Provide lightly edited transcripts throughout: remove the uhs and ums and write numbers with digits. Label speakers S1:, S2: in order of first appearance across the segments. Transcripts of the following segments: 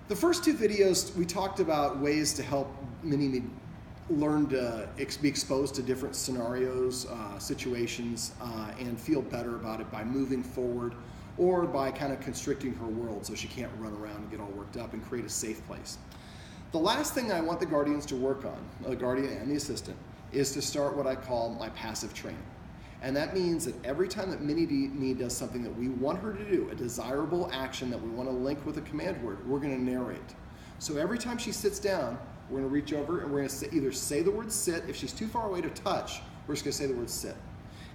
S1: The first two videos, we talked about ways to help Mini-Me learn to be exposed to different scenarios, situations, and feel better about it by moving forward or by kind of constricting her world so she can't run around and get all worked up and create a safe place. The last thing I want the guardians to work on, the guardian and the assistant, is to start what I call my passive training. And that means that every time that Mini-Me does something that we want her to do, a desirable action that we want to link with a command word, we're going to narrate. So every time she sits down, we're going to reach over and we're going to either say the word sit. If she's too far away to touch, we're just going to say the word sit.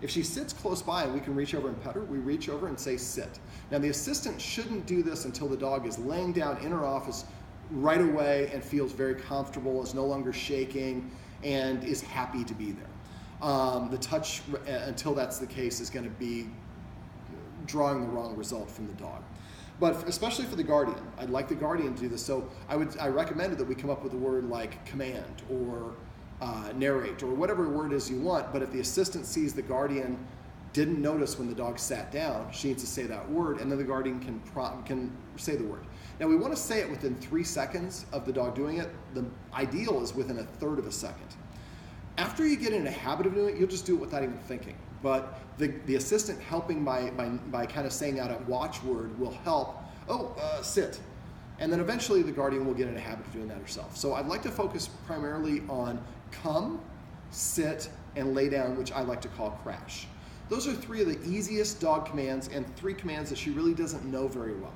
S1: If she sits close by and we can reach over and pet her, we reach over and say sit. Now the assistant shouldn't do this until the dog is laying down in her office right away and feels very comfortable, is no longer shaking, and is happy to be there. The touch, until that's the case, is going to be drawing the wrong result from the dog. But especially for the guardian, I'd like the guardian to do this. So I recommended that we come up with a word like command or narrate or whatever word is you want. But if the assistant sees the guardian didn't notice when the dog sat down, she needs to say that word, and then the guardian can say the word. Now we want to say it within 3 seconds of the dog doing it. The ideal is within 1/3 of a second. After you get in a habit of doing it, you'll just do it without even thinking. But the assistant helping by kind of saying out a watchword will help, sit. And then eventually the guardian will get in a habit of doing that herself. So I'd like to focus primarily on come, sit, and lay down, which I like to call crash. Those are 3 of the easiest dog commands and 3 commands that she really doesn't know very well.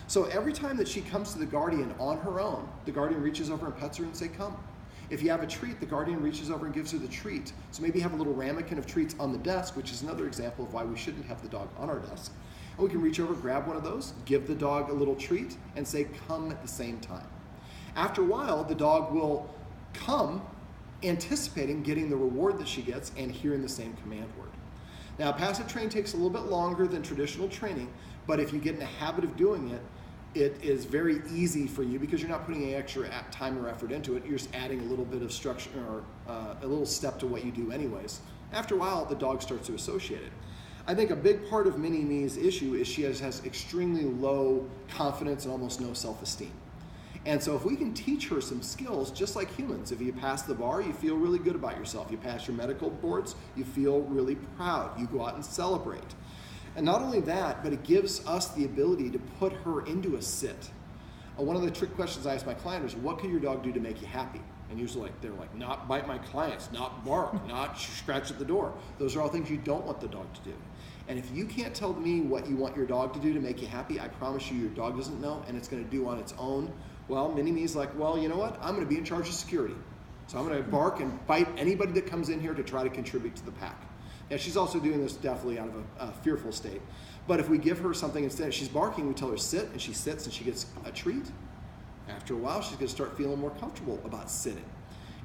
S1: So every time that she comes to the guardian on her own, the guardian reaches over and pets her and say come. If you have a treat, the guardian reaches over and gives her the treat. So maybe you have a little ramekin of treats on the desk, which is another example of why we shouldn't have the dog on our desk. And we can reach over, grab one of those, give the dog a little treat, and say come at the same time. After a while, the dog will come anticipating getting the reward that she gets and hearing the same command word. Now, passive training takes a little bit longer than traditional training, but if you get in a habit of doing it, it is very easy for you because you're not putting any extra time or effort into it. You're just adding a little bit of structure or a little step to what you do anyways. After a while, the dog starts to associate it. I think a big part of Mini-Me's issue is she has extremely low confidence and almost no self-esteem. And so if we can teach her some skills, just like humans, if you pass the bar, you feel really good about yourself. You pass your medical boards, you feel really proud. You go out and celebrate. And not only that, but it gives us the ability to put her into a sit. One of the trick questions I ask my client is, what can your dog do to make you happy? And usually they're like, not bite my clients, not bark, not scratch at the door. Those are all things you don't want the dog to do. And if you can't tell me what you want your dog to do to make you happy, I promise you your dog doesn't know, and it's going to do on its own. Well, Mini-Me's like, well, you know what? I'm going to be in charge of security. So I'm going to bark and bite anybody that comes in here to try to contribute to the pack. Yeah, she's also doing this definitely out of a fearful state. But if we give her something instead, she's barking, we tell her sit, and she sits and she gets a treat. After a while, she's going to start feeling more comfortable about sitting.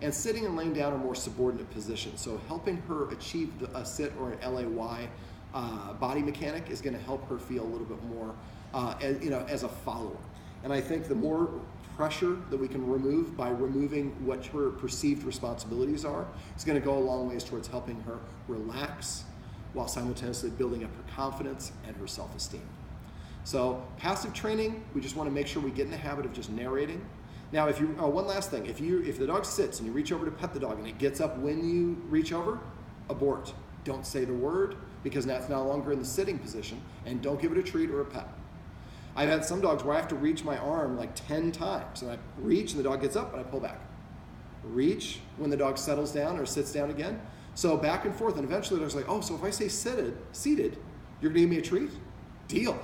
S1: And sitting and laying down are more subordinate positions. So helping her achieve a sit or an LAY body mechanic is going to help her feel a little bit more as a follower. And I think the more pressure that we can remove by removing what her perceived responsibilities are is going to go a long ways towards helping her relax while simultaneously building up her confidence and her self-esteem. So passive training, we just want to make sure we get in the habit of just narrating. Now, if you one last thing, if the dog sits and you reach over to pet the dog and it gets up when you reach over, abort. Don't say the word because now it's no longer in the sitting position, and don't give it a treat or a pet. I've had some dogs where I have to reach my arm like 10 times, and I reach and the dog gets up and I pull back. Reach when the dog settles down or sits down again. So back and forth, and eventually the dog's like, oh, so if I say seated, you're gonna give me a treat? Deal.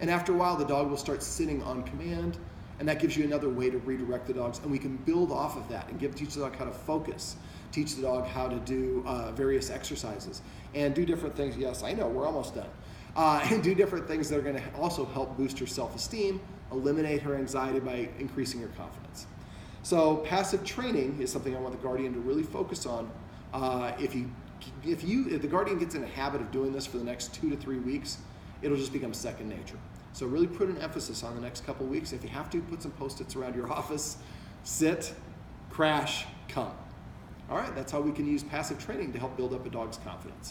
S1: And after a while, the dog will start sitting on command, and that gives you another way to redirect the dogs, and we can build off of that and teach the dog how to focus, teach the dog how to do various exercises, and do different things. Yes, I know, we're almost done. And do different things that are going to also help boost her self-esteem, eliminate her anxiety by increasing her confidence. So passive training is something I want the guardian to really focus on. If the guardian gets in a habit of doing this for the next 2 to 3 weeks, it'll just become second nature. So really put an emphasis on the next couple of weeks. If you have to, put some Post-its around your office. Sit, crash, come. All right, that's how we can use passive training to help build up a dog's confidence.